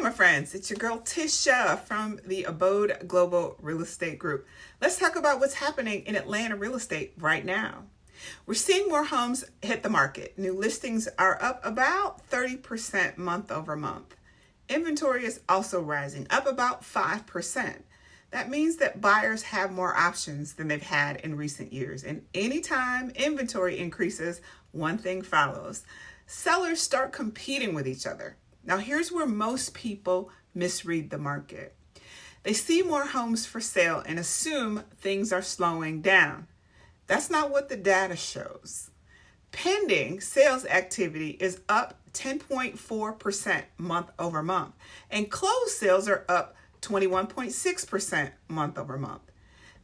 my friends, it's your girl Tisha from the Abode Global Real Estate Group. Let's talk about what's happening in Atlanta real estate right now. We're seeing more homes hit the market. New listings are up about 30% month over month. Inventory is also rising, up about 5%. That means that buyers have more options than they've had in recent years. And anytime inventory increases, one thing follows. Sellers start competing with each other. Now, here's where most people misread the market. They see more homes for sale and assume things are slowing down. That's not what the data shows. Pending sales activity is up 10.4% month over month, and closed sales are up 21.6% month over month.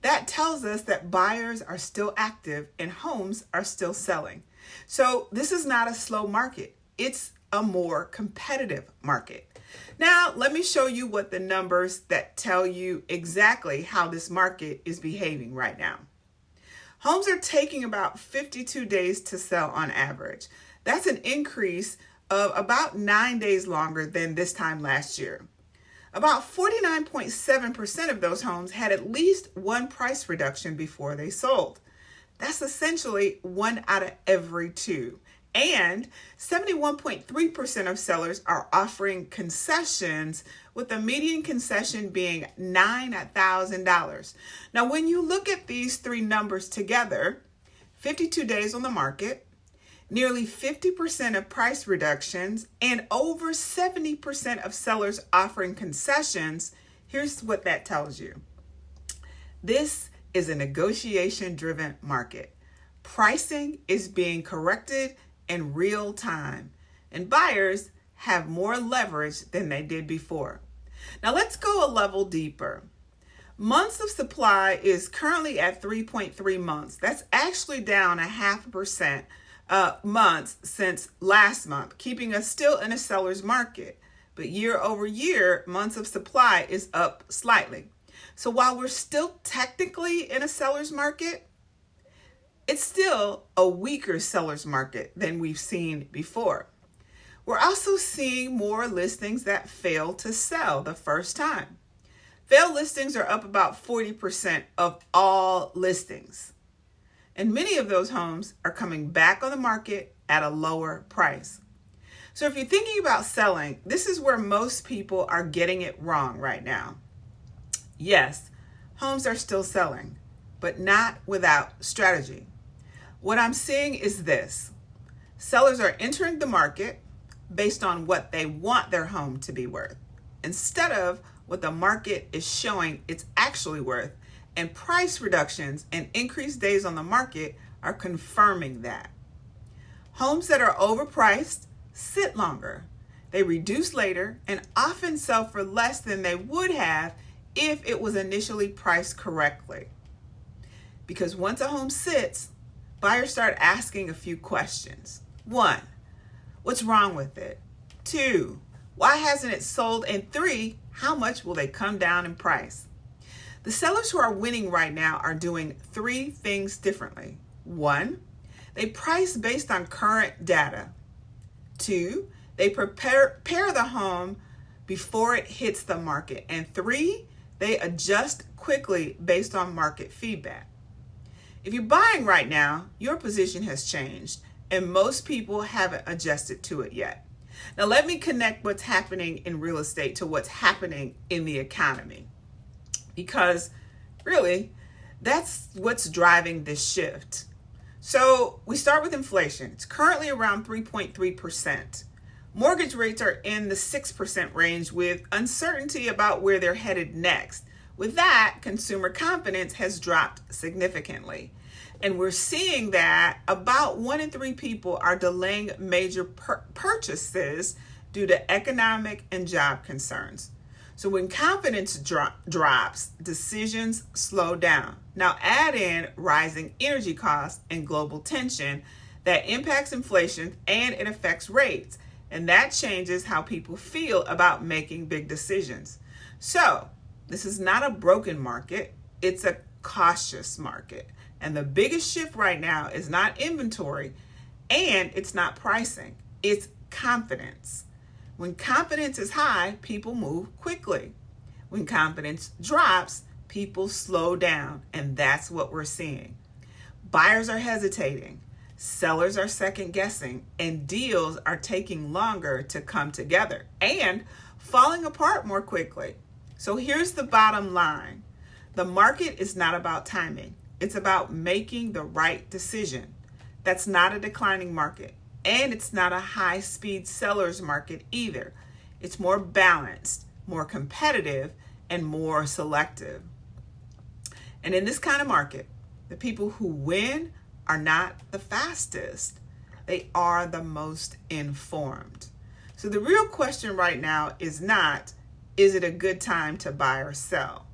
That tells us that buyers are still active and homes are still selling. So this is not a slow market. It's a more competitive market. Now, let me show you what the numbers that tell you exactly how this market is behaving right now. Homes are taking about 52 days to sell on average. That's an increase of about 9 days longer than this time last year. About 49.7% of those homes had at least one price reduction before they sold. That's essentially 1 out of every 2. And 71.3% of sellers are offering concessions, with the median concession being $9,000. Now, when you look at these three numbers together, 52 days on the market, nearly 50% of price reductions, and over 70% of sellers offering concessions, here's what that tells you. This is a negotiation-driven market. Pricing is being corrected in real time, and buyers have more leverage than they did before. Now let's go a level deeper. Months of supply is currently at 3.3 months. That's actually down 0.5% months since last month, keeping us still in a seller's market. But year over year, months of supply is up slightly. So while we're still technically in a seller's market, it's still a weaker seller's market than we've seen before. We're also seeing more listings that fail to sell the first time. Failed listings are up about 40% of all listings. And many of those homes are coming back on the market at a lower price. So if you're thinking about selling, this is where most people are getting it wrong right now. Yes, homes are still selling, but not without strategy. What I'm seeing is this. Sellers are entering the market based on what they want their home to be worth, instead of what the market is showing it's actually worth, and price reductions and increased days on the market are confirming that. Homes that are overpriced sit longer. They reduce later and often sell for less than they would have if it was initially priced correctly. Because once a home sits, buyers start asking a few questions. 1, what's wrong with it? 2, why hasn't it sold? And 3, how much will they come down in price? The sellers who are winning right now are doing 3 things differently. 1, they price based on current data. 2, they prepare the home before it hits the market. And 3, they adjust quickly based on market feedback. If you're buying right now, your position has changed, and most people haven't adjusted to it yet. Now, let me connect what's happening in real estate to what's happening in the economy, because really, that's what's driving this shift. So we start with inflation. It's currently around 3.3%. Mortgage rates are in the 6% range, with uncertainty about where they're headed next. With that, consumer confidence has dropped significantly. And we're seeing that about 1 in 3 people are delaying major purchases due to economic and job concerns. So when confidence drops, decisions slow down. Now add in rising energy costs and global tension that impacts inflation, and it affects rates. And that changes how people feel about making big decisions. So this is not a broken market, it's a cautious market. And the biggest shift right now is not inventory, and it's not pricing, it's confidence. When confidence is high, people move quickly. When confidence drops, people slow down, and that's what we're seeing. Buyers are hesitating, sellers are second guessing, and deals are taking longer to come together and falling apart more quickly. So here's the bottom line. The market is not about timing. It's about making the right decision. That's not a declining market, and it's not a high-speed seller's market either. It's more balanced, more competitive, and more selective. And in this kind of market, the people who win are not the fastest. They are the most informed. So the real question right now is not, is it a good time to buy or sell?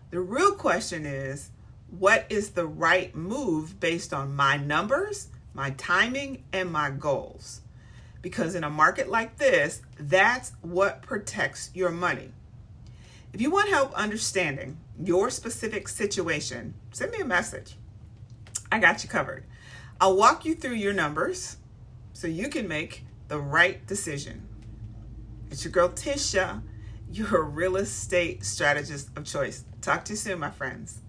The real question is, what is the right move based on my numbers, my timing, and my goals? Because in a market like this, that's what protects your money. If you want help understanding your specific situation, send me a message. I got you covered. I'll walk you through your numbers so you can make the right decision. It's your girl Tisha, your real estate strategist of choice. Talk to you soon, my friends.